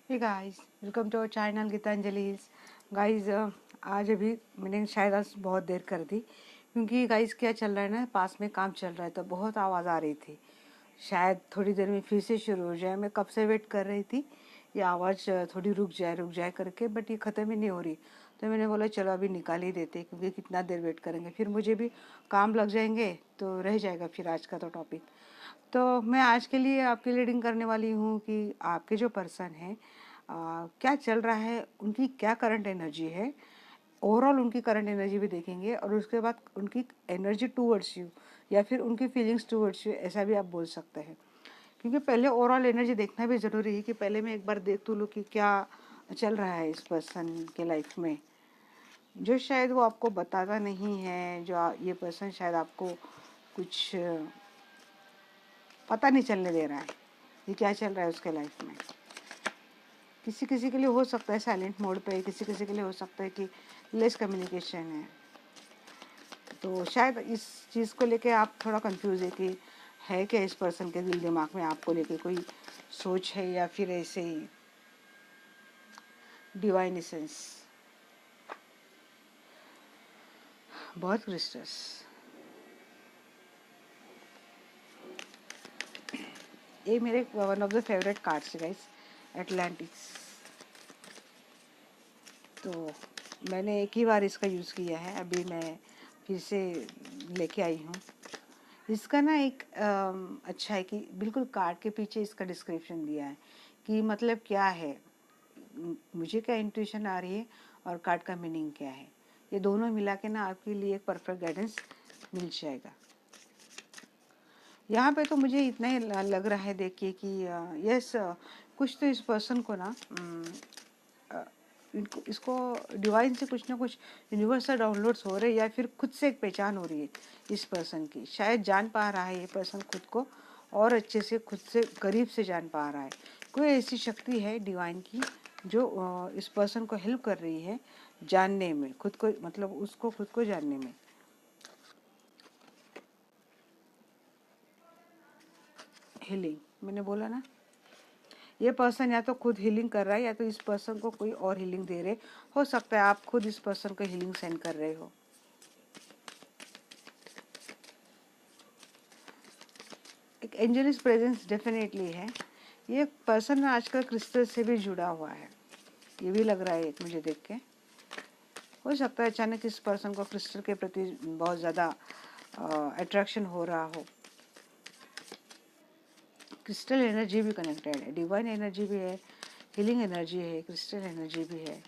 Hey guys, welcome to our channel Geetanjali's. Guys, आज अभी मैंने शायद आज बहुत देर कर दी क्योंकि गाइस क्या चल रहा है ना, पास में काम चल रहा है तो बहुत आवाज़ आ रही थी। शायद थोड़ी देर में फिर से शुरू हो जाए। मैं कब से वेट कर रही थी ये आवाज़ थोड़ी रुक जाए करके, बट ये ख़त्म ही नहीं हो रही। तो मैंने बोला चलो अभी निकाल ही देते क्योंकि कितना देर वेट करेंगे, फिर मुझे भी काम लग जाएंगे तो रह जाएगा फिर आज का तो टॉपिक। तो मैं आज के लिए आपकी रीडिंग करने वाली हूँ कि आपके जो पर्सन हैं क्या चल रहा है, उनकी क्या करंट एनर्जी है। ओवरऑल उनकी करंट एनर्जी भी देखेंगे और उसके बाद उनकी एनर्जी टूवर्ड्स यू या फिर उनकी फीलिंग्स टूवर्ड्स यू, ऐसा भी आप बोल सकते हैं। क्योंकि पहले ओवरऑल एनर्जी देखना भी ज़रूरी है कि पहले मैं एक बार देख तो लूँ कि क्या चल रहा है इस पर्सन के लाइफ में, जो शायद वो आपको बताता नहीं है। ये पर्सन शायद आपको कुछ पता नहीं चलने दे रहा है कि क्या चल रहा है उसके लाइफ में। किसी किसी के लिए हो सकता है साइलेंट मोड पे, किसी किसी के लिए हो सकता है कि लेस कम्युनिकेशन है। तो शायद इस चीज़ को लेके आप थोड़ा कंफ्यूज है क्या इस पर्सन के दिल दिमाग में आपको लेके कोई सोच है या फिर ऐसे ही डिवाइन एसेंस। बहुत क्रिस्टल्स, ये मेरे one of the favourite cards है गाइस, एटलांटिक्स। तो मैंने एक ही बार इसका यूज़ किया है, अभी मैं फिर से लेके आई हूँ। इसका ना एक अच्छा है कि बिल्कुल कार्ड के पीछे इसका डिस्क्रिप्शन दिया है कि मतलब क्या है, मुझे क्या इंट्यूशन आ रही है और कार्ड का मीनिंग क्या है। ये दोनों मिला के ना आपके लिए एक परफेक्ट गाइडेंस मिल जाएगा। यहाँ पे तो मुझे इतना ही लग रहा है देखिए कि यस, कुछ तो इस पर्सन को ना इसको डिवाइन से कुछ ना कुछ यूनिवर्सल डाउनलोड्स हो रहे हैं या फिर खुद से एक पहचान हो रही है इस पर्सन की। शायद जान पा रहा है ये पर्सन खुद को और अच्छे से, खुद से करीब से जान पा रहा है। कोई ऐसी शक्ति है डिवाइन की जो इस पर्सन को हेल्प कर रही है जानने में खुद को, मतलब उसको खुद को जानने में। हीलिंग, मैंने बोला ना, ये पर्सन या तो खुद हीलिंग कर रहा है या तो इस पर्सन को कोई और हीलिंग दे रहे। हो सकता है आप खुद इस पर्सन को हीलिंग सेंड कर रहे हो। एक एंजलिस प्रेजेंस डेफिनेटली है। ये पर्सन आजकल क्रिस्टल से भी जुड़ा हुआ है, ये भी लग रहा है एक मुझे देख के। हो सकता है अचानक इस पर्सन को क्रिस्टल के प्रति बहुत ज़्यादा अट्रैक्शन हो रहा हो। क्रिस्टल एनर्जी भी कनेक्टेड है, डिवाइन एनर्जी भी है, हीलिंग एनर्जी है, क्रिस्टल एनर्जी भी है।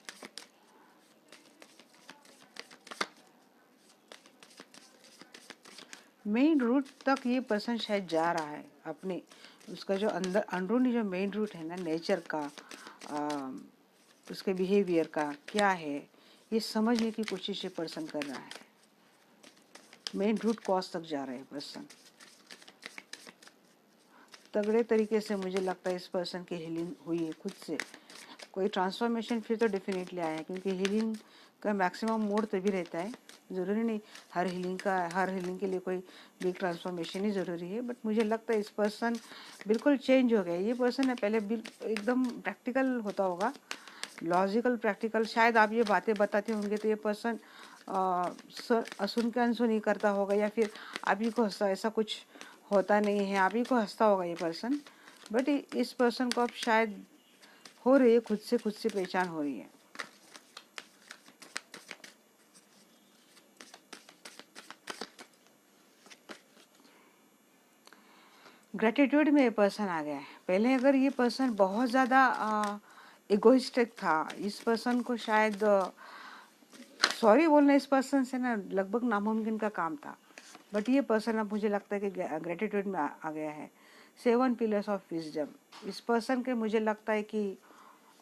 मेन रूट तक ये पर्सन शायद जा रहा है अपने, उसका जो अंदर अंदरूनी जो मेन रूट है ना, नेचर का, उसके बिहेवियर का क्या है, ये समझने की कोशिश ये पर्सन कर रहा है। मेन रूट कॉज तक जा रहा है पर्सन। तगड़े तरीके से मुझे लगता है इस पर्सन की हीलिंग हुई है खुद से। कोई ट्रांसफॉर्मेशन फिर तो डेफिनेटली आया है, क्योंकि हीलिंग का मैक्सिमम मोड तभी रहता है। ज़रूरी नहीं हर हीलिंग के लिए कोई बिग ट्रांसफॉर्मेशन ही ज़रूरी है, बट मुझे लगता है इस पर्सन बिल्कुल चेंज हो गया। ये पर्सन है पहले एकदम प्रैक्टिकल होता होगा, लॉजिकल प्रैक्टिकल। शायद आप ये बातें बताते होंगे तो ये पर्सन सुन के अनसुनी करता होगा या फिर आप ही को हंसता, ऐसा कुछ होता नहीं है, आप ही को हंसता होगा ये पर्सन। बट इस पर्सन को अब शायद हो रही है खुद से पहचान हो रही है। ग्रेटिट्यूड में ये पर्सन आ गया है। पहले अगर ये पर्सन बहुत ज़्यादा इगोइस्टिक था, इस पर्सन को शायद सॉरी बोलना इस पर्सन से ना लगभग नामुमकिन का काम था। बट ये पर्सन अब मुझे लगता है कि ग्रेटिट्यूड में आ गया है। 7 पिलर्स ऑफ विजडम, इस पर्सन के मुझे लगता है कि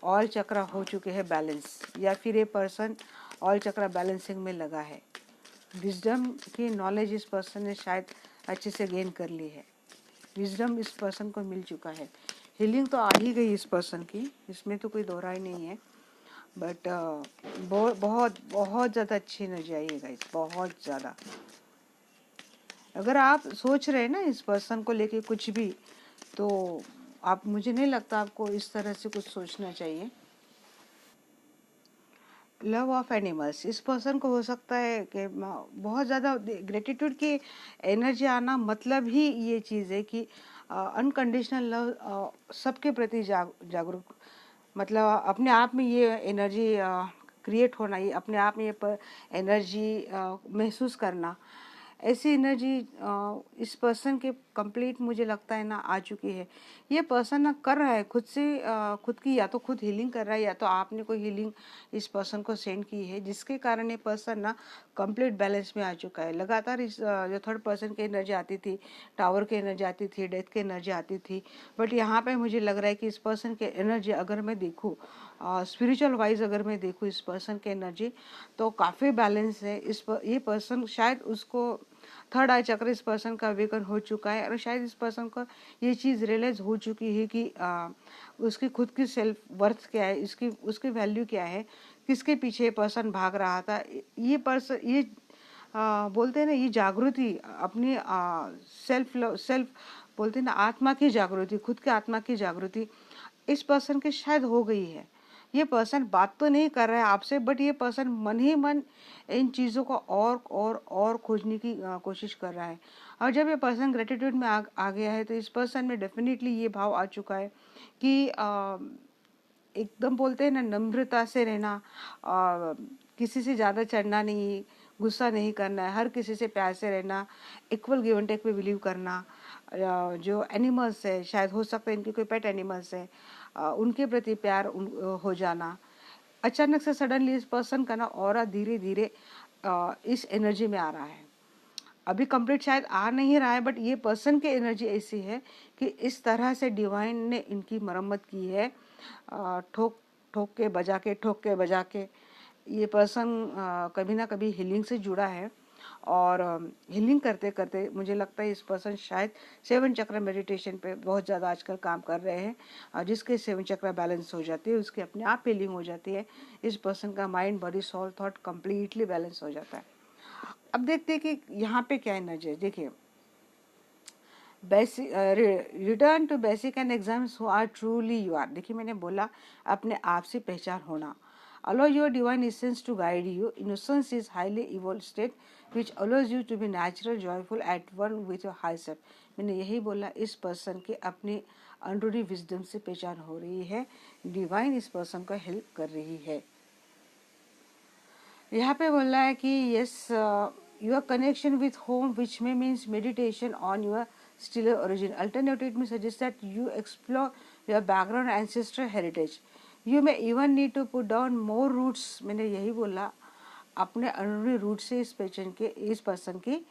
ऑल चक्रा हो चुके हैं बैलेंस, या फिर ये पर्सन ऑल चक्रा बैलेंसिंग में लगा है। विजडम की नॉलेज इस पर्सन ने शायद अच्छे से गेन कर ली है। विजडम इस पर्सन को मिल चुका है। हीलिंग तो आ ही गई इस पर्सन की, इसमें तो कोई दो राय नहीं है। बट बहुत बहुत ज़्यादा अच्छी एनर्जी आई है गाइस, बहुत ज़्यादा। अगर आप सोच रहे हैं ना इस पर्सन को लेके कुछ भी, तो आप, मुझे नहीं लगता आपको इस तरह से कुछ सोचना चाहिए। लव ऑफ एनिमल्स, इस पर्सन को हो सकता है कि बहुत ज़्यादा ग्रेटिट्यूड की एनर्जी आना, मतलब ही ये चीज़ है कि अनकंडीशनल लव सबके प्रति जागरूक, मतलब अपने आप में ये एनर्जी क्रिएट होना, ये अपने आप में ये एनर्जी महसूस करना, ऐसी एनर्जी इस पर्सन के कंप्लीट मुझे लगता है ना आ चुकी है। ये पर्सन ना कर रहा है खुद से, खुद की या तो खुद हीलिंग कर रहा है, या तो आपने कोई हीलिंग इस पर्सन को सेंड की है, जिसके कारण ये पर्सन ना कंप्लीट बैलेंस में आ चुका है। लगातार इस जो थर्ड पर्सन की एनर्जी आती थी, टावर की एनर्जी आती थी, डेथ की एनर्जी आती थी, बट यहाँ पे मुझे लग रहा है कि इस पर्सन की एनर्जी अगर मैं देखूँ, स्पिरिचुअल वाइज अगर मैं देखूँ इस पर्सन की एनर्जी, तो काफ़ी बैलेंस है। ये पर्सन शायद उसको थर्ड आई चक्र इस पर्सन का अवेकन हो चुका है, और शायद इस पर्सन को ये चीज़ रियलाइज हो चुकी है कि उसकी खुद की सेल्फ वर्थ क्या है, इसकी उसकी वैल्यू क्या है, किसके पीछे ये पर्सन भाग रहा था। ये पर्सन ये बोलते हैं ना, ये जागृति अपनी सेल्फ बोलते हैं ना, आत्मा की जागृति, खुद के आत्मा की जागृति इस पर्सन की शायद हो गई है। ये पर्सन बात तो नहीं कर रहा है आपसे, बट ये पर्सन मन ही मन इन चीज़ों को और खोजने की कोशिश कर रहा है। और जब ये पर्सन ग्रेटिट्यूड में आ गया है, तो इस पर्सन में डेफिनेटली ये भाव आ चुका है कि एकदम बोलते हैं ना, नम्रता से रहना, किसी से ज़्यादा चढ़ना नहीं, गुस्सा नहीं करना है, हर किसी से प्यार से रहना, इक्वल गिव एंड टेक पे बिलीव करना। जो एनिमल्स है, शायद हो सकता है इनके कोई पेट एनिमल्स है, उनके प्रति प्यार हो जाना। अचानक से सडनली इस पर्सन का ना ऑरा धीरे धीरे इस एनर्जी में आ रहा है। अभी कंप्लीट शायद आ नहीं रहा है, बट ये पर्सन की एनर्जी ऐसी है कि इस तरह से डिवाइन ने इनकी मरम्मत की है, ठोक ठोक के बजा के, ठोक के बजा के। ये पर्सन कभी ना कभी हीलिंग से जुड़ा है, और हीलिंग करते करते मुझे लगता है इस पर्सन शायद 7 चक्र मेडिटेशन पे बहुत ज़्यादा आजकल काम कर रहे हैं, जिसके 7 चक्र बैलेंस हो जाती है, उसकी अपने आप हीलिंग हो जाती है। इस पर्सन का mind, body, soul, thought completely balance हो जाता है। अब देखते हैं कि यहाँ पे क्या एनर्जी है। देखिए, basic return to basic and exams who are truly you are. देखिए, मैंने बोला अपने आप से पहचान होना। Allow your divine essence to guide you. Innocence is highly evolve state which allows you to be natural joyful at one with your high self. मैंने यही बोला, इस पर्सन के अपनी अंडरली विजडम से पहचान हो रही है, डिवाइन इस पर्सन को हेल्प कर रही है। यहाँ पे बोल रहा है कि yes, your connection with home which may means meditation on your stellar origin. Alternative it may suggest that you explore your background ancestral heritage. You may even need to put down more roots. मैंने यही बोला, अपने अंदरूनी root से इस person की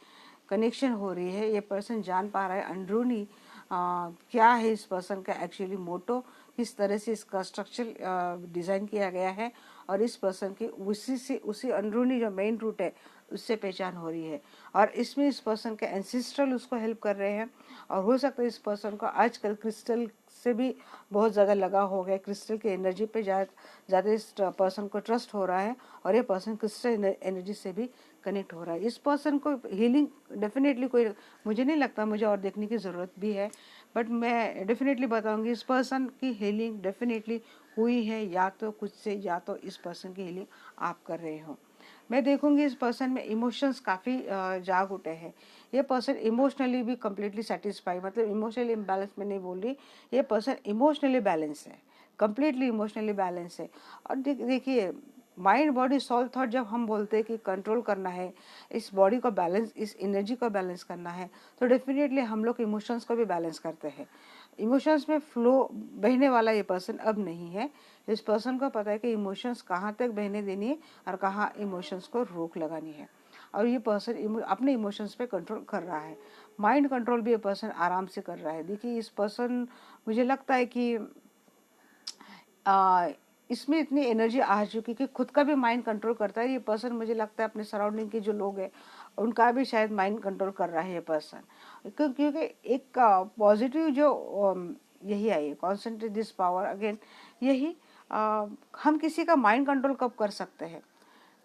connection हो रही है। ये पर्सन जान पा रहा है अंदरूनी क्या है इस पर्सन का एक्चुअली मोटो, किस तरह से इसका स्ट्रक्चर डिज़ाइन किया गया है, और इस पर्सन की उसी अंदरूनी जो मेन रूट है उससे पहचान हो रही है। और इसमें इस पर्सन के एंसेस्ट्रल उसको हेल्प कर रहे हैं, और हो सकता है इस पर्सन को आजकल क्रिस्टल से भी बहुत ज़्यादा लगा हो गया, क्रिस्टल की एनर्जी पे ज़्यादा इस पर्सन को ट्रस्ट हो रहा है, और ये पर्सन क्रिस्टल एनर्जी से भी कनेक्ट हो रहा है। इस पर्सन को हीलिंग डेफिनेटली कोई, मुझे नहीं लगता, मुझे और देखने की ज़रूरत भी है, बट मैं डेफिनेटली बताऊंगी इस पर्सन की हीलिंग डेफिनेटली हुई है, या तो कुछ से, या तो इस पर्सन की हीलिंग आप कर रहे हो। मैं देखूंगी इस पर्सन में इमोशंस काफ़ी जाग उठे हैं। ये पर्सन इमोशनली भी कम्प्लीटली सेटिस्फाई, मतलब इमोशनली इम्बैलेंस में नहीं बोल रही, ये पर्सन इमोशनली बैलेंस है, कम्प्लीटली इमोशनली बैलेंस है। और देखिए, माइंड, बॉडी, सोल, थॉट, जब हम बोलते हैं कि कंट्रोल करना है, इस बॉडी को बैलेंस, इस एनर्जी को बैलेंस करना है, तो डेफिनेटली हम लोग इमोशंस को भी बैलेंस करते हैं। इमोशंस में फ्लो बहने वाला ये पर्सन अब नहीं है। इस पर्सन को पता है कि इमोशंस कहाँ तक बहने देनी है और कहाँ इमोशंस को रोक लगानी है, और ये पर्सन अपने इमोशंस पे कंट्रोल कर रहा है। माइंड कंट्रोल भी ये पर्सन आराम से कर रहा है। देखिए, इस पर्सन, मुझे लगता है कि इसमें इतनी एनर्जी आ चुकी कि खुद का भी माइंड कंट्रोल करता है ये पर्सन। मुझे लगता है अपने सराउंडिंग के जो लोग हैं उनका भी शायद माइंड कंट्रोल कर रहा है ये पर्सन, क्योंकि एक पॉजिटिव जो यही आई है, कॉन्सेंट्रेट दिस पावर अगेन। यही हम किसी का माइंड कंट्रोल कब कर सकते हैं?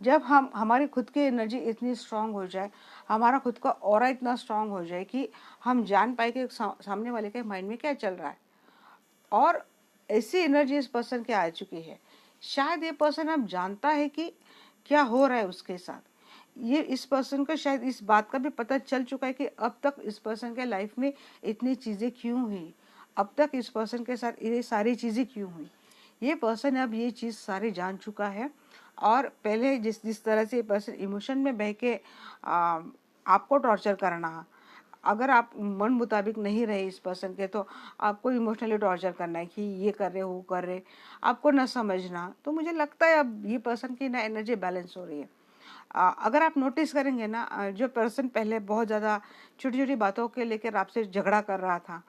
जब हम, हमारी खुद की एनर्जी इतनी स्ट्रांग हो जाए, हमारा खुद का ऑरा इतना स्ट्रांग हो जाए कि हम जान पाए कि सामने वाले के माइंड में क्या चल रहा है। और ऐसी एनर्जी इस पर्सन के आ चुकी है। शायद ये पर्सन अब जानता है कि क्या हो रहा है उसके साथ। ये इस पर्सन को शायद इस बात का भी पता चल चुका है कि अब तक इस पर्सन के लाइफ में इतनी चीज़ें क्यों हुई, अब तक इस पर्सन के साथ ये सारी चीज़ें क्यों हुई। ये पर्सन अब ये चीज़ सारी जान चुका है। और पहले जिस जिस तरह से ये पर्सन इमोशन में बह के आपको टॉर्चर करना, अगर आप मन मुताबिक नहीं रहे इस पर्सन के तो आपको इमोशनली टॉर्चर करना है कि ये कर रहे वो कर रहे, आपको न समझना। तो मुझे लगता है अब ये पर्सन की ना एनर्जी बैलेंस हो रही है। अगर आप नोटिस करेंगे ना, जो पर्सन पहले बहुत ज़्यादा छोटी छोटी बातों के लेकर आपसे झगड़ा कर रहा था,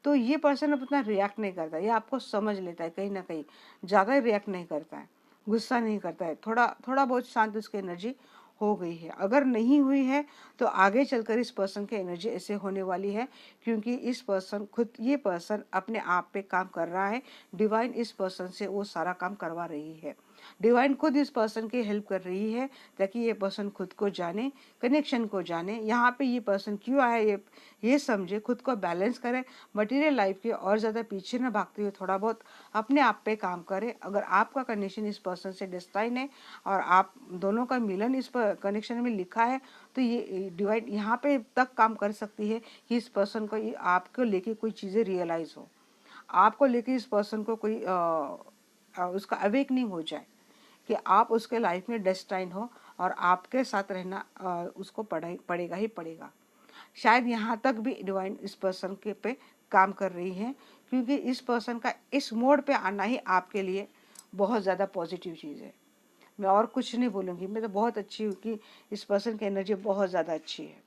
तो ये पर्सन अब उतना रिएक्ट नहीं करता, ये आपको समझ लेता है कहीं ना कहीं, ज़्यादा रिएक्ट नहीं करता है, गुस्सा नहीं करता है, थोड़ा थोड़ा बहुत शांत उसकी एनर्जी हो गई है। अगर नहीं हुई है तो आगे चलकर इस पर्सन की एनर्जी ऐसे होने वाली है, क्योंकि इस पर्सन खुद, ये पर्सन अपने आप पे काम कर रहा है। डिवाइन इस पर्सन से वो सारा काम करवा रही है। डिवाइन खुद इस पर्सन की हेल्प कर रही है ताकि ये पर्सन खुद को जाने, कनेक्शन को जाने, यहाँ पे ये पर्सन क्यों आया ये समझे, खुद को बैलेंस करे, मटेरियल लाइफ के और ज़्यादा पीछे न भागते हुए थोड़ा बहुत अपने आप पे काम करे। अगर आपका कनेक्शन इस पर्सन से डिस्टाइन है और आप दोनों का मिलन इस कनेक्शन में लिखा है, तो ये डिवाइन यहाँ पे तक काम कर सकती है कि इस पर्सन को आपको लेके कोई चीज़ें रियलाइज हो, आपको लेके इस पर्सन को कोई उसका अवेकनिंग हो जाए कि आप उसके लाइफ में डेस्टाइन हो और आपके साथ रहना उसको पड़ेगा ही पड़ेगा। शायद यहाँ तक भी डिवाइन इस पर्सन के पे काम कर रही है, क्योंकि इस पर्सन का इस मोड पे आना ही आपके लिए बहुत ज़्यादा पॉजिटिव चीज़ है। मैं और कुछ नहीं बोलूँगी, मैं तो बहुत अच्छी हूँ कि इस पर्सन की एनर्जी बहुत ज़्यादा अच्छी है।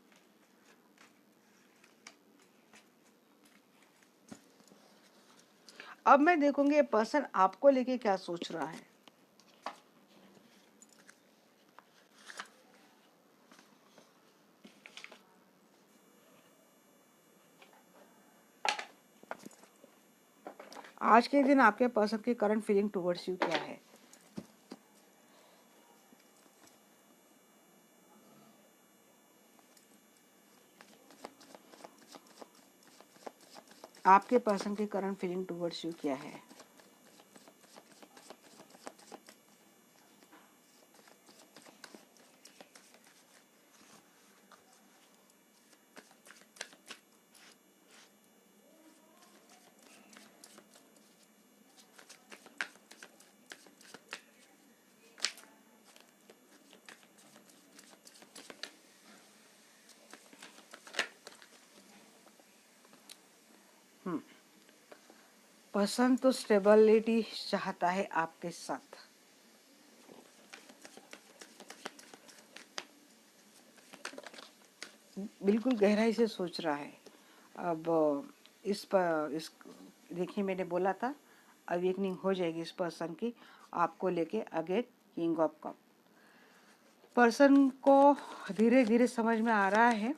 अब मैं देखूंगी ये पर्सन आपको लेके क्या सोच रहा है। आज के दिन आपके पर्सन की करंट फीलिंग टुवर्ड्स यू क्या है। आपके पर्सन की करंट फीलिंग टुवर्ड्स यू क्या है। पर्सन तो स्टेबिलिटी चाहता है आपके साथ। बिल्कुल गहराई से सोच रहा है। अब इस देखिए, मैंने बोला था अवेकनिंग हो जाएगी इस पर्सन की आपको लेके। Again king of cup, person को धीरे धीरे समझ में आ रहा है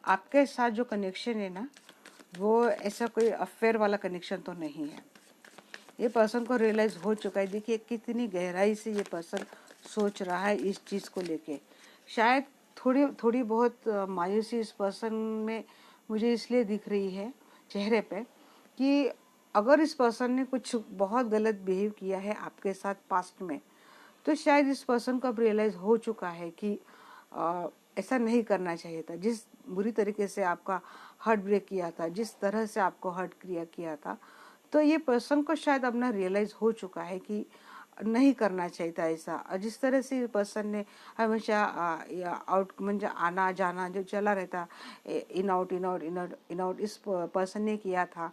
आपके साथ जो कनेक्शन है ना, वो ऐसा कोई अफेयर वाला कनेक्शन तो नहीं है। ये पर्सन को रियलाइज हो चुका है। देखिए कितनी गहराई से ये पर्सन सोच रहा है इस चीज़ को लेके। शायद थोड़ी थोड़ी बहुत मायूसी इस पर्सन में मुझे इसलिए दिख रही है चेहरे पे कि अगर इस पर्सन ने कुछ बहुत गलत बिहेव किया है आपके साथ पास्ट में, तो शायद इस पर्सन को अब रियलाइज हो चुका है कि ऐसा नहीं करना चाहिए था। जिस बुरी तरीके से आपका हार्ट ब्रेक किया था, जिस तरह से आपको हर्ट किया था, तो ये पर्सन को शायद अब ना रियलाइज हो चुका है कि नहीं करना चाहिए था ऐसा। और जिस तरह से पर्सन ने हमेशा आउट म्हणजे आना जाना जो चला रहता, in out in out in out in out, इस पर्सन ने किया था।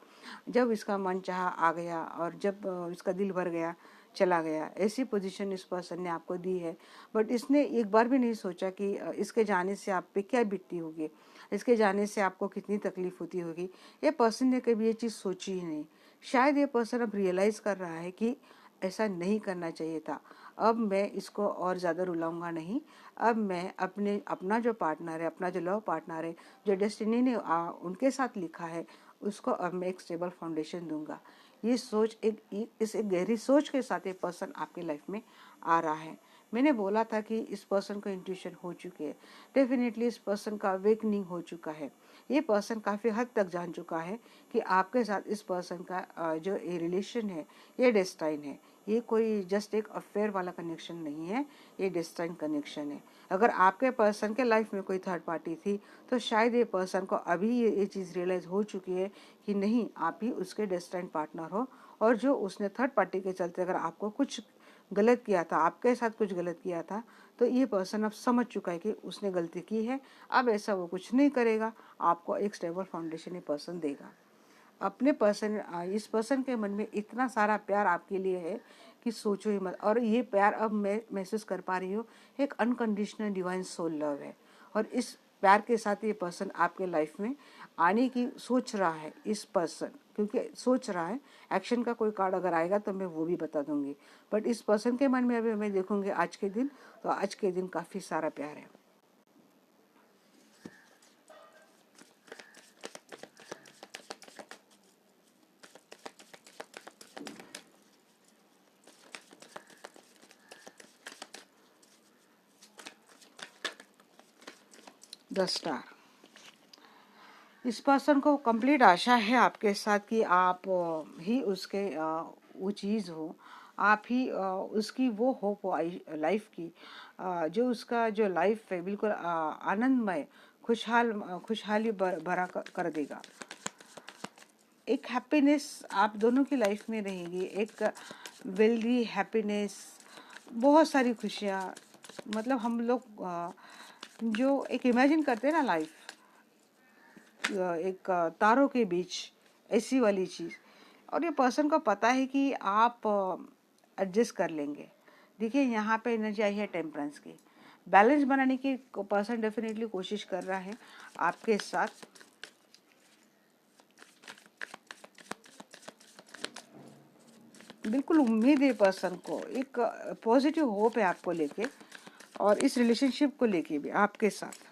जब इसका मन चाहा आ गया और जब इसका दिल भर गया चला गया, ऐसी पोजीशन इस पर्सन ने आपको दी है। बट इसने एक बार भी नहीं सोचा कि इसके जाने से आप पे क्या बीतती होगी, इसके जाने से आपको कितनी तकलीफ होती होगी। ये पर्सन ने कभी ये चीज़ सोची ही नहीं। शायद ये पर्सन अब रियलाइज़ कर रहा है कि ऐसा नहीं करना चाहिए था। अब मैं इसको और ज़्यादा रुलाऊंगा नहीं। अब मैं अपना जो पार्टनर है, अपना जो लव पार्टनर है, जो डेस्टिनी ने उनके साथ लिखा है, उसको अब मैं एक स्टेबल फाउंडेशन दूंगा। ये सोच एक गहरी सोच के साथ ये पर्सन आपके लाइफ में आ रहा है। मैंने बोला था कि इस पर्सन को इंट्यूशन हो चुकी है, डेफिनेटली इस पर्सन का अवेकनिंग हो चुका है। ये पर्सन काफ़ी हद तक जान चुका है कि आपके साथ इस पर्सन का जो ये रिलेशन है ये डेस्टाइन है। ये कोई जस्ट एक अफेयर वाला कनेक्शन नहीं है, ये डेस्टाइन कनेक्शन है। अगर आपके पर्सन के लाइफ में कोई थर्ड पार्टी थी तो शायद ये पर्सन को अभी ये चीज़ रियलाइज हो चुकी है कि नहीं, आप ही उसके डेस्टाइन पार्टनर हो। और जो उसने थर्ड पार्टी के चलते अगर आपको कुछ गलत किया था, आपके साथ कुछ गलत किया था, तो ये पर्सन अब समझ चुका है कि उसने गलती की है। अब ऐसा वो कुछ नहीं करेगा, आपको एक स्टेबल फाउंडेशन ये पर्सन देगा। अपने पर्सन इस पर्सन के मन में इतना सारा प्यार आपके लिए है कि सोचो ही मत। और ये प्यार अब मैं महसूस कर पा रही हूँ, एक अनकंडीशनल डिवाइन सोल लव है। और इस प्यार के साथ ये पर्सन आपके लाइफ में आने की सोच रहा है। इस पर्सन क्योंकि सोच रहा है, एक्शन का कोई कार्ड अगर आएगा तो मैं वो भी बता दूंगी। बट इस पर्सन के मन में अभी मैं देखूंगी आज के दिन, तो आज के दिन काफ़ी सारा प्यार है। द स्टार, इस पर्सन को कंप्लीट आशा है आपके साथ कि आप ही उसके वो चीज़ हो, आप ही उसकी वो होप हो लाइफ की, जो उसका जो लाइफ है बिल्कुल आनंदमय, खुशहाली भरा कर देगा। एक हैप्पीनेस आप दोनों की लाइफ में रहेगी, एक वेल्दी हैप्पीनेस, बहुत सारी खुशियाँ। मतलब हम लोग जो एक इमेजिन करते हैं ना लाइफ, एक तारों के बीच, ऐसी वाली चीज़। और ये पर्सन को पता है कि आप एडजस्ट कर लेंगे। देखिए यहाँ पे एनर्जी आई है टेम्परेंस की, बैलेंस बनाने की पर्सन डेफिनेटली कोशिश कर रहा है आपके साथ। बिल्कुल उम्मीद है पर्सन को, एक पॉजिटिव होप है आपको लेके और इस रिलेशनशिप को लेके भी आपके साथ।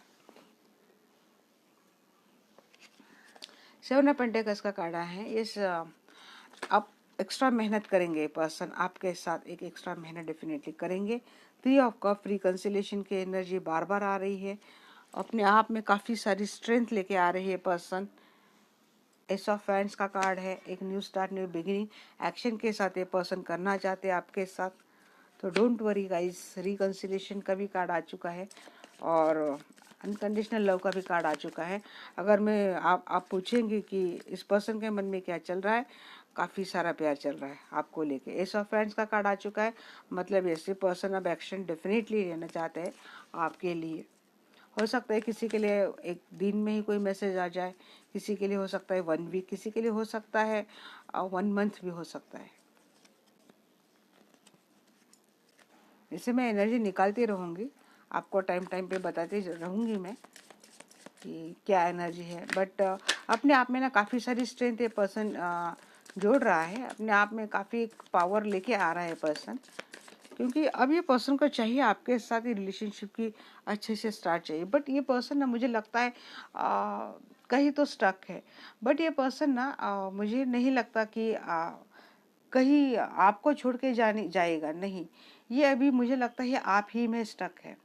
7 ऑफ पेंटिकल्स का कार्ड है। इस आप एक्स्ट्रा मेहनत करेंगे, पर्सन आपके साथ एक एक्स्ट्रा मेहनत डेफिनेटली करेंगे। 3 ऑफ कप रिकंसिलेशन की एनर्जी बार बार आ रही है, अपने आप में काफ़ी सारी स्ट्रेंथ लेके आ रही है पर्सन। एस ऑफ फैंस का कार्ड है, एक new start, new beginning action के साथ ये पर्सन करना चाहते हैं आपके साथ। तो डोंट वरी गाइस, रिकंसिलेशन का भी कार्ड आ चुका है और अनकंडीशनल लव का भी कार्ड आ चुका है। अगर मैं आप पूछेंगे कि इस पर्सन के मन में क्या चल रहा है, काफ़ी सारा प्यार चल रहा है आपको लेके। एस ऑफ फ्रेंड्स का कार्ड आ चुका है, मतलब ऐसे पर्सन अब एक्शन डेफिनेटली लेना चाहते हैं आपके लिए। हो सकता है किसी के लिए एक दिन में ही कोई मैसेज आ जाए, किसी के लिए हो सकता है 1 वीक, किसी के लिए हो सकता है 1 मंथ भी हो सकता है। इसे मैं एनर्जी निकालती रहूँगी, आपको टाइम टाइम पे बताती रहूँगी मैं कि क्या एनर्जी है। बट अपने आप में ना काफ़ी सारी स्ट्रेंथ ये पर्सन जोड़ रहा है, अपने आप में काफ़ी पावर लेके आ रहा है पर्सन। क्योंकि अब ये पर्सन को चाहिए आपके साथ ही रिलेशनशिप की अच्छे से स्टार्ट चाहिए। बट ये पर्सन ना मुझे लगता है कहीं तो स्टक है। बट ये पर्सन ना मुझे नहीं लगता कि कहीं आपको छोड़ के जाने जाएगा, नहीं। ये अभी मुझे लगता है आप ही में स्टक है,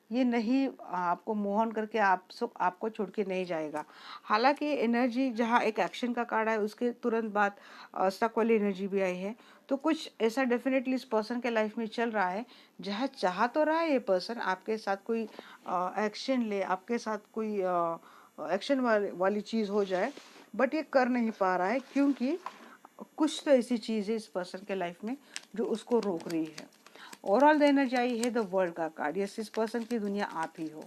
ये नहीं आपको मूव ऑन करके आपको छोड़ के नहीं जाएगा। हालांकि एनर्जी जहाँ एक एक्शन का कार्ड है उसके तुरंत बाद स्टक वाली एनर्जी भी आई है। तो कुछ ऐसा डेफिनेटली इस पर्सन के लाइफ में चल रहा है जहाँ चाह तो रहा है ये पर्सन आपके साथ कोई एक्शन ले, आपके साथ कोई एक्शन वाली चीज़ हो जाए, बट ये कर नहीं पा रहा है क्योंकि कुछ तो ऐसी चीज़ है इस पर्सन के लाइफ में जो उसको रोक रही है। ओवरऑल द एनर्जी आई है द वर्ल्ड का कार्ड, यस इस पर्सन की दुनिया आप ही हो।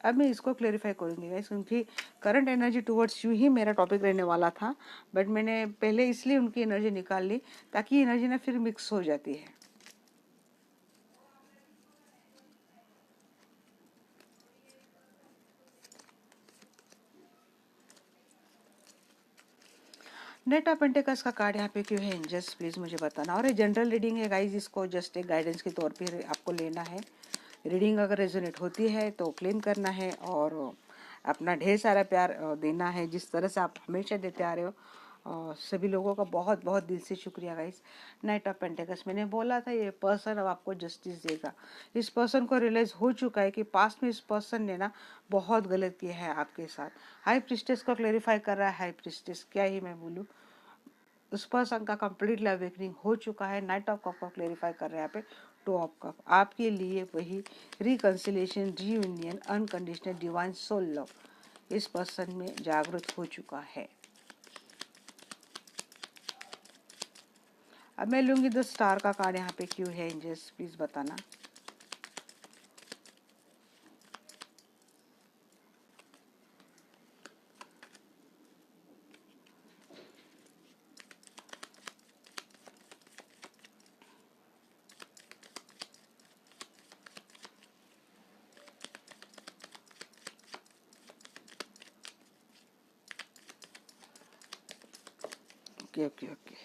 अब मैं इसको क्लेरिफाई करूंगी गाइस, क्योंकि करंट एनर्जी टुवर्ड्स यू ही मेरा टॉपिक रहने वाला था, बट मैंने पहले इसलिए उनकी एनर्जी निकाल ली ताकि एनर्जी ना फिर मिक्स हो जाती है। नेट ऑफ पेंटिकल्स का कार्ड यहाँ पे क्यों है एंजल्स, प्लीज मुझे बताना। और ये जनरल रीडिंग है गाइज, इसको जस्ट एक गाइडेंस के तौर पे आपको लेना है। रीडिंग अगर रेजोनेट होती है तो क्लेम करना है और अपना ढेर सारा प्यार देना है जिस तरह से आप हमेशा देते आ रहे हो। और सभी लोगों का बहुत बहुत दिल से शुक्रिया गाइस। नाइट ऑफ पेंटिकल्स, मैंने बोला था ये पर्सन अब आपको जस्टिस देगा। इस पर्सन को रियलाइज हो चुका है कि पास्ट में इस पर्सन ने ना बहुत गलत किया है आपके साथ। हाई प्रिस्टेस को क्लेरिफाई कर रहा है। हाई प्रिस्टेस क्या ही मैं बोलूँ, उस पर्सन का कंप्लीटली अवेकनिंग हो चुका है। नाइट ऑफ कप को क्लेरिफाई कर रहे हैं यहाँ पे। टू ऑफ कप आपके लिए वही reconciliation, reunion, unconditional divine soul love इस पर्सन में जागृत हो चुका है। अब मैं लूंगी द स्टार का कार्ड यहाँ पे क्यों है एंजल्स, प्लीज बताना। Okay okay okay.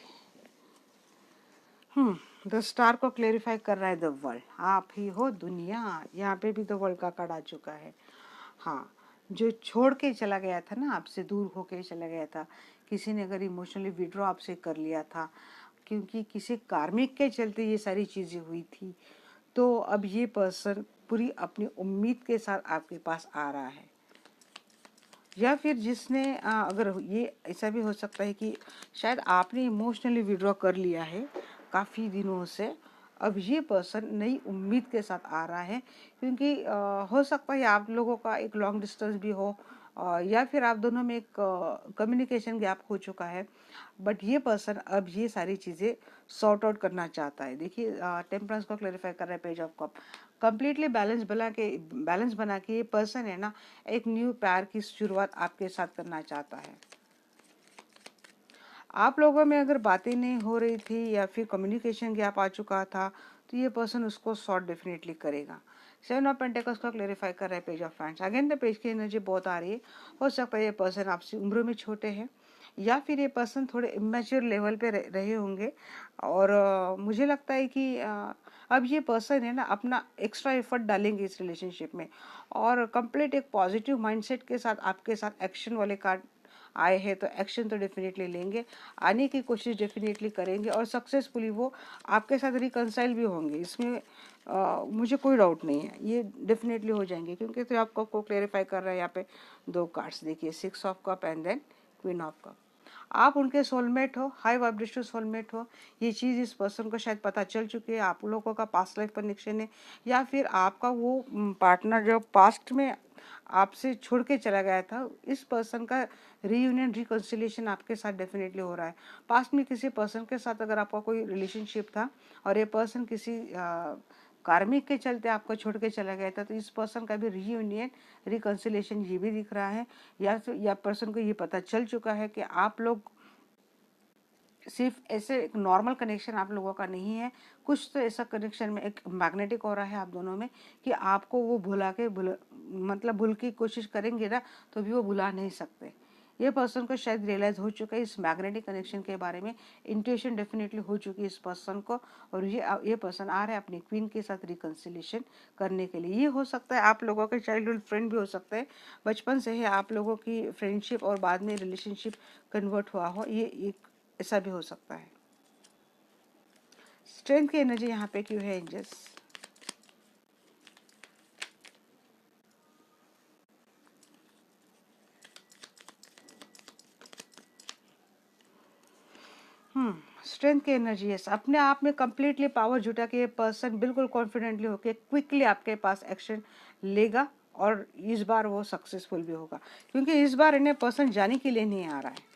The star को क्लेरिफाई कर रहा है द वर्ल्ड, आप ही हो दुनिया। यहाँ पे भी द वर्ल्ड का कार्ड आ चुका है। हाँ, जो छोड़ के चला गया था ना, आपसे दूर होके चला गया था, किसी ने अगर इमोशनली विड्रॉ आपसे कर लिया था क्योंकि किसी कार्मिक के चलते ये सारी चीजें हुई थी, तो अब ये पर्सन पूरी अपनी उम्मीद के साथ आपके पास आ रहा है। या फिर जिसने अगर ये ऐसा भी हो सकता है कि शायद आपने इमोशनली विड्रॉ कर लिया है काफ़ी दिनों से, अब ये पर्सन नई उम्मीद के साथ आ रहा है क्योंकि हो सकता है आप लोगों का एक लॉन्ग डिस्टेंस भी हो या फिर आप दोनों में एक कम्युनिकेशन गैप हो चुका है, बट ये पर्सन अब ये सारी चीज़ें सॉर्ट आउट करना चाहता है। देखिए टेम्परेंस को क्लैरिफाई कर रहा है page of cup. Completely balance बना के ये पर्सन है ना एक न्यू प्यार की शुरुआत आपके साथ करना चाहता है। आप लोगों में अगर बातें नहीं हो रही थी या फिर कम्युनिकेशन गैप आ चुका था तो ये पर्सन उसको सॉर्ट डेफिनेटली करेगा। सेवन ऑफ पेंटिकल्स को क्लेरिफाई कर रहा है page of friends. Again the page की एनर्जी बहुत आ रही है। हो सकता है ये पर्सन आपसे उम्र में छोटे हैं या फिर ये पर्सन थोड़े इमेच्योर लेवल पे रहे होंगे और मुझे लगता है कि अब ये पर्सन है ना अपना एक्स्ट्रा एफर्ट डालेंगे इस रिलेशनशिप में और कंप्लीट एक पॉजिटिव माइंडसेट के साथ आपके साथ एक्शन वाले कार्ड आए हैं तो एक्शन तो डेफिनेटली लेंगे, आने की कोशिश डेफिनेटली करेंगे और सक्सेसफुली वो आपके साथ रिकंसाइल भी होंगे। इसमें मुझे कोई डाउट नहीं है, ये डेफिनेटली हो जाएंगे क्योंकि तो आपको क्लेरिफाई कर रहा है यहाँ पे दो कार्ड्स देखिए, six of cup and then queen of cup. आप उनके सोलमेट हो, हाई वाइब्रेशनल सोलमेट हो। ये चीज़ इस पर्सन को शायद पता चल चुकी है, आप लोगों का पास्ट लाइफ कनेक्शन है या फिर आपका वो पार्टनर जो पास्ट में आपसे छोड़ के चला गया था, इस पर्सन का रीयूनियन रिकंसिलिएशन आपके साथ डेफिनेटली हो रहा है। पास्ट में किसी पर्सन के साथ अगर आपका कोई रिलेशनशिप था और ये पर्सन किसी कार्मिक के चलते आपको छोड़ के चला गया था, तो इस पर्सन का भी रीयूनियन रिकंसिलिएशन ये भी दिख रहा है। या पर्सन को ये पता चल चुका है कि आप लोग सिर्फ ऐसे एक नॉर्मल कनेक्शन आप लोगों का नहीं है, कुछ तो ऐसा कनेक्शन में एक मैग्नेटिक हो रहा है आप दोनों में कि आपको वो मतलब भूल की कोशिश करेंगे ना तो भी वो भुला नहीं सकते। ये पर्सन को शायद रियलाइज हो चुका है इस मैग्नेटिक कनेक्शन के बारे में, इंट्यूशन डेफिनेटली हो चुकी है इस पर्सन को और ये पर्सन आ रहा है अपनी क्वीन के साथ रिकंसिलेशन करने के लिए। ये हो सकता है आप लोगों के चाइल्डहुड फ्रेंड भी हो सकते हैं, बचपन से ही आप लोगों की फ्रेंडशिप और बाद में रिलेशनशिप कन्वर्ट हुआ हो, ये एक ऐसा भी हो सकता है। स्ट्रेंथ की एनर्जी यहाँ पे क्यों है एंजल्स? स्ट्रेंथ की एनर्जी है, अपने आप में कंप्लीटली पावर जुटा के ये पर्सन बिल्कुल कॉन्फिडेंटली होके क्विकली आपके पास एक्शन लेगा और इस बार वो सक्सेसफुल भी होगा क्योंकि इस बार इन्हें पर्सन जाने के लिए नहीं आ रहा है,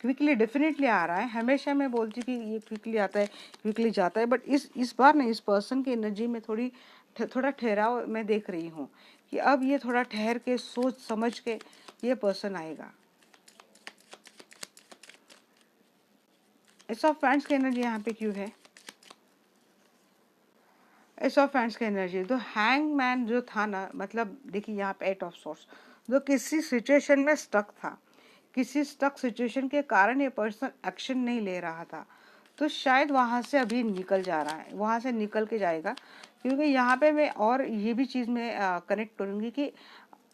क्विकली डेफिनेटली आ रहा है। हमेशा मैं बोलती हूँ कि ये क्विकली आता है क्विकली जाता है, बट इस बार ना इस पर्सन की एनर्जी में थोड़ा ठहराव मैं देख रही हूँ कि अब ये थोड़ा ठहर के सोच समझ के ये पर्सन आएगा। एस ऑफ हैंड्स की एनर्जी यहाँ पे क्यों है? एस ऑफ हैंड्स की एनर्जी तो हैंग मैन जो था ना, मतलब देखिए यहाँ पे एट ऑफ सोर्स, जो किसी सिचुएशन में स्टक था, किसी स्टक सिचुएशन के कारण ये पर्सन एक्शन नहीं ले रहा था, तो शायद वहाँ से अभी निकल जा रहा है, वहाँ से निकल के जाएगा। क्योंकि यहाँ पे मैं और ये भी चीज़ में कनेक्ट करूँगी कि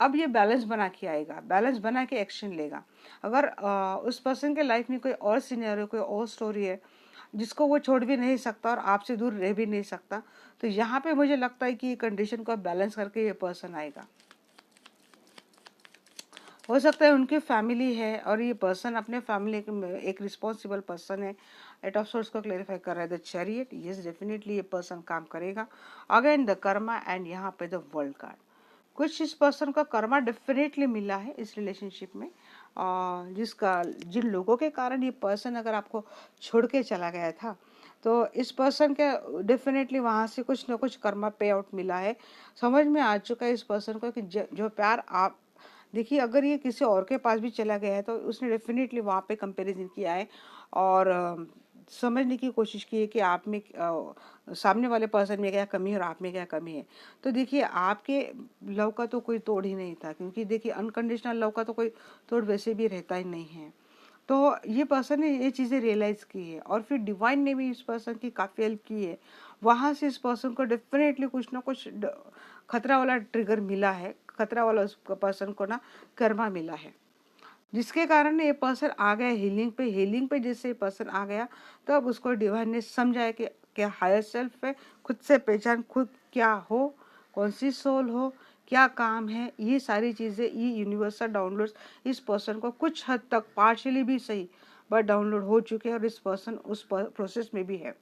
अब ये बैलेंस बना के आएगा, बैलेंस बना के एक्शन लेगा। अगर उस पर्सन के लाइफ में कोई और सिनेरियो, कोई और स्टोरी है जिसको वो छोड़ भी नहीं सकता और आपसे दूर रह भी नहीं सकता, तो यहाँ पे मुझे लगता है कि ये कंडीशन को बैलेंस करके ये पर्सन आएगा। हो सकता है उनकी फैमिली है और ये पर्सन अपने फैमिली के एक रिस्पॉन्सिबल पर्सन है। एट ऑफ सोर्स को क्लेरिफाई कर रहा है द चैरियट। यस, डेफिनेटली ये पर्सन काम करेगा। अगेन द कर्मा एंड यहाँ पे द वर्ल्ड कार्ड। कुछ इस पर्सन का कर्मा डेफिनेटली मिला है इस रिलेशनशिप में, जिसका जिन लोगों के कारण ये पर्सन अगर आपको छोड़ के चला गया था, तो इस पर्सन के डेफिनेटली वहाँ से कुछ ना कुछ कर्मा पे आउट मिला है। समझ में आ चुका है इस पर्सन को कि जो प्यार आप देखिए, अगर ये किसी और के पास भी चला गया है तो उसने डेफिनेटली वहाँ पे कंपैरिजन किया है और समझने की कोशिश की है कि आप में सामने वाले पर्सन में क्या कमी है और आप में क्या कमी है। तो देखिए, आपके लव का तो कोई तोड़ ही नहीं था, क्योंकि देखिए अनकंडीशनल लव का तो कोई तोड़ वैसे भी रहता ही नहीं है। तो ये पर्सन ने ये चीज़ें रियलाइज़ की है और फिर डिवाइन ने भी इस पर्सन की काफ़ी हेल्प की है। वहाँ से इस पर्सन को डेफिनेटली कुछ ना कुछ खतरा वाला ट्रिगर मिला है, खतरा वाला उस पर्सन को ना कर्मा मिला है, जिसके कारण ये पर्सन आ गया हीलिंग पे। हीलिंग पे जैसे पर्सन आ गया तो अब उसको डिवाइन ने समझाया कि क्या हायर सेल्फ है, खुद से पहचान, खुद क्या हो, कौन सी सोल हो, क्या काम है, ये सारी चीज़ें, ये यूनिवर्सल डाउनलोड्स इस पर्सन को कुछ हद तक पार्शियली भी सही बट डाउनलोड हो चुके हैं और इस पर्सन उस प्रोसेस में भी है।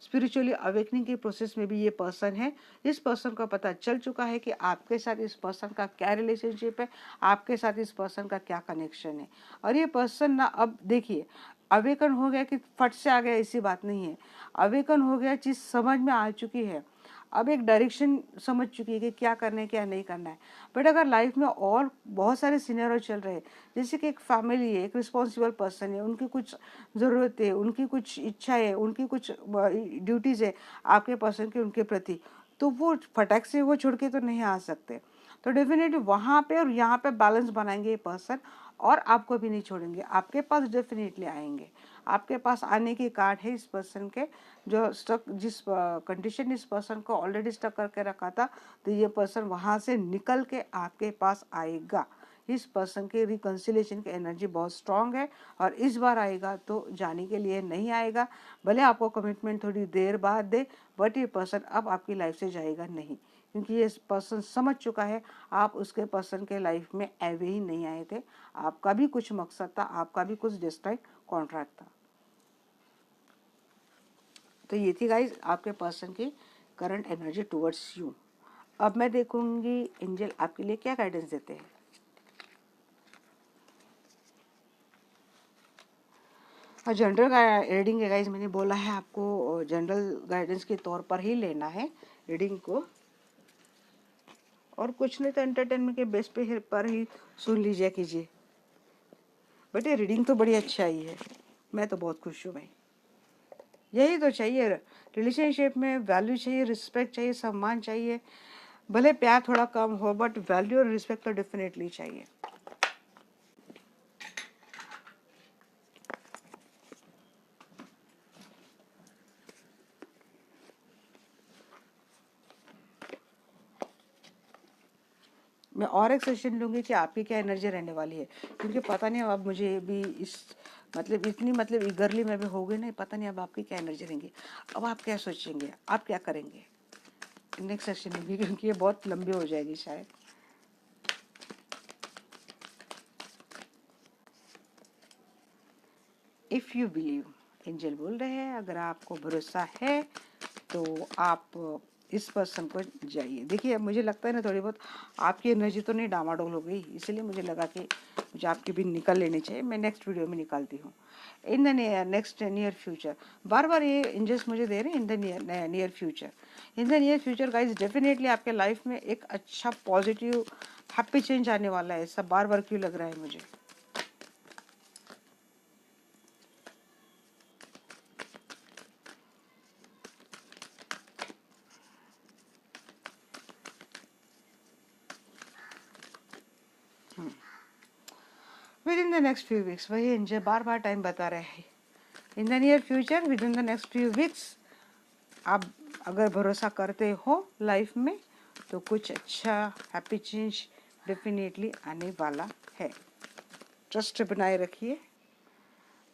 स्पिरिचुअली अवेकनिंग के प्रोसेस में भी ये पर्सन है। इस पर्सन को पता चल चुका है कि आपके साथ इस पर्सन का क्या रिलेशनशिप है, आपके साथ इस पर्सन का क्या कनेक्शन है। और ये पर्सन ना, अब देखिए, अवेकन हो गया कि फट से आ गया ऐसी बात नहीं है। अवेकन हो गया, चीज़ समझ में आ चुकी है, अब एक डायरेक्शन समझ चुकी है कि क्या करना है क्या नहीं करना है। बट अगर लाइफ में और बहुत सारे सिनेरियो चल रहे हैं, जैसे कि एक फैमिली है, एक रिस्पॉन्सिबल पर्सन है, उनकी कुछ ज़रूरत है, उनकी कुछ इच्छा है, उनकी कुछ ड्यूटीज़ है आपके पर्सन के उनके प्रति, तो वो फटाक से वो छोड़ के तो नहीं आ सकते। तो डेफिनेटली वहाँ पे और यहाँ पे बैलेंस बनाएंगे ये पर्सन और आपको भी नहीं छोड़ेंगे, आपके पास डेफिनेटली आएंगे। आपके पास आने की कार्ड है इस पर्सन के, जो स्टक, जिस कंडीशन इस पर्सन को ऑलरेडी स्टक करके रखा था, तो ये पर्सन वहाँ से निकल के आपके पास आएगा। इस पर्सन के रिकन्सिलेशन की एनर्जी बहुत स्ट्रांग है और इस बार आएगा तो जाने के लिए नहीं आएगा। भले आपको कमिटमेंट थोड़ी देर बाद दे, बट ये पर्सन अब आपकी लाइफ से जाएगा नहीं, क्योंकि ये पर्सन समझ चुका है आप उसके पर्सन के लाइफ में ऐवे ही नहीं आए थे। आपका भी कुछ मकसद था, आपका भी कुछ डेस्टाइन कॉन्ट्रैक्ट था। तो ये थी गाइज आपके पर्सन की करंट एनर्जी टुवर्ड्स यू। अब मैं देखूंगी एंजल आपके लिए क्या गाइडेंस देते हैं। और जनरल रीडिंग है गाइज, मैंने बोला है आपको जनरल गाइडेंस के तौर पर ही लेना है रीडिंग को, और कुछ नहीं तो एंटरटेनमेंट के बेस पे पर ही सुन लीजिए कीजिए। बट ये रीडिंग तो बड़ी अच्छा आई है, मैं तो बहुत खुश हूँ भाई। यही तो चाहिए रिलेशनशिप में, वैल्यू चाहिए, रिस्पेक्ट चाहिए, सम्मान चाहिए। भले प्यार थोड़ा कम हो बट वैल्यू और रिस्पेक्ट तो डेफिनेटली चाहिए। मैं और एक सेशन लूँगी कि आपकी क्या एनर्जी रहने वाली है, क्योंकि पता नहीं अब मुझे भी इस मतलब इतनी मतलब ईगरली मैं भी हो गई नहीं, पता नहीं अब आपकी क्या एनर्जी रहेंगी, अब आप क्या सोचेंगे, आप क्या करेंगे। नेक्स्ट सेशन लूँगी क्योंकि ये बहुत लंबी हो जाएगी शायद। इफ़ यू बिलीव, एंजल बोल रहे हैं, अगर आपको भरोसा है तो आप इस पर्सन को जाइए। देखिए, अब मुझे लगता है ना थोड़ी बहुत आपकी एनर्जी तो नहीं डामाडोल हो गई, इसलिए मुझे लगा कि मुझे आपकी भी निकल लेनी चाहिए। मैं नेक्स्ट वीडियो में निकालती हूँ। In the next near future, बार बार ये इंजल्स मुझे दे रहे हैं। In the near future, in the near future guys, definitely आपके लाइफ में एक अच्छा पॉजिटिव हैप्पी चेंज आने वाला है। ऐसा बार बार क्यों लग रहा है मुझे। With in the next few weeks, वही एंजल बार बार टाइम बता रहे हैं। In the near future, with in the next few weeks, आप अगर भरोसा करते हो लाइफ में तो कुछ अच्छा हैप्पी चेंज डेफिनेटली आने वाला है। ट्रस्ट बनाए रखिए,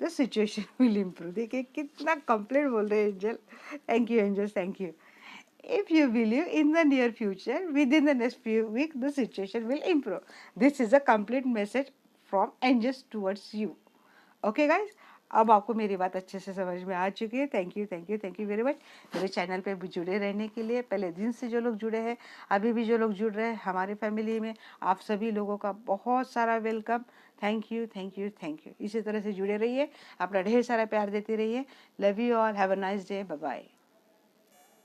द सिचुएशन विल इम्प्रूव। देखिए कितना कंप्लीट बोल रहे हैं angel. Thank you angels, thank you. If you believe in the near future, within the next few weeks, the situation will improve. This is a complete message from angels towards you. Okay, guys? अब आपको मेरी बात अच्छे से समझ में आ चुकी है। Thank you, thank you, thank you very much मेरे चैनल पे जुड़े रहने के लिए। पहले दिन से जो लोग जुड़े हैं, अभी भी जो लोग जुड़ रहे हैं हमारी फैमिली में, आप सभी लोगों का बहुत सारा welcome. Thank you, thank you, thank you. इसी तरह से जुड़े रहिए, अपना ढेर सारा प्यार देते रहिए। Love you all, have a nice day, bye bye.